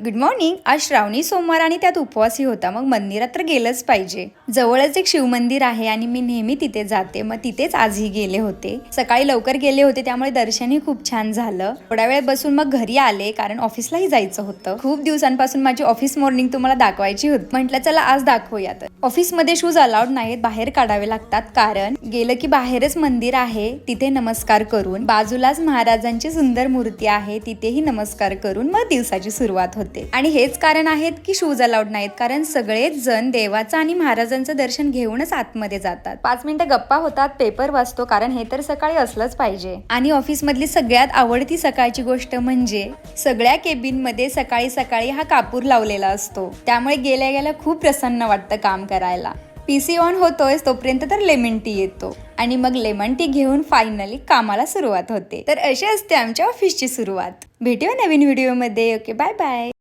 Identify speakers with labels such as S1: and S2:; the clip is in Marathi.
S1: Good morning. आज श्रावणी सोमवार आणि त्यात उपवासही होता, मग मंदिरात तर गेलंच पाहिजे। जवळच एक शिवमंदिर आहे आणि मी नेहमी तिथे जाते, मग तिथेच आजही गेले होते। सकाळी लवकर गेले होते त्यामुळे दर्शनही खूप छान झालं। थोड्या वेळ बसून मग घरी आले कारण ऑफिसलाही जायचं होतं। खूप दिवसांपासून माझी ऑफिस मॉर्निंग तुम्हाला दाखवायची होती, म्हटलं चला आज दाखवूयात। ऑफिस मध्ये शूज अलाउड नाहीत, बाहेर काढावे लागतात, कारण गेलं की बाहेरच मंदिर आहे, तिथे नमस्कार करून बाजूलाच महाराजांची सुंदर मूर्ती आहे, तिथेही नमस्कार करून मग दिवसाची सुरुवात होते। आणि हेच कारण आहेत की शूज अलाउड नाहीत, कारण सगळेच जण देवाचं आणि महाराजांचं दर्शन घेऊनच आतमध्ये जातात। 5 मिनिटं गप्पा होतात, पेपर वाचतो, कारण हे तर सकाळी असलंच पाहिजे। आणि ऑफिस मधली सगळ्यात आवडती सकाळची गोष्ट म्हणजे सगळ्या केबिन मध्ये सकाळी सकाळी हा कापूर लावलेला असतो, त्यामुळे गेल्या गेल्या खूप प्रसन्न वाटतं काम करायला। पीसी ऑन होतोय तोपर्यंत तर लेमन टी येतो आणि मग लेमन टी घेऊन फायनली कामाला सुरुवात होते। तर अशी असते आमच्या ऑफिसची सुरुवात। भेटूया नवीन व्हिडिओ मध्ये। Okay, bye bye.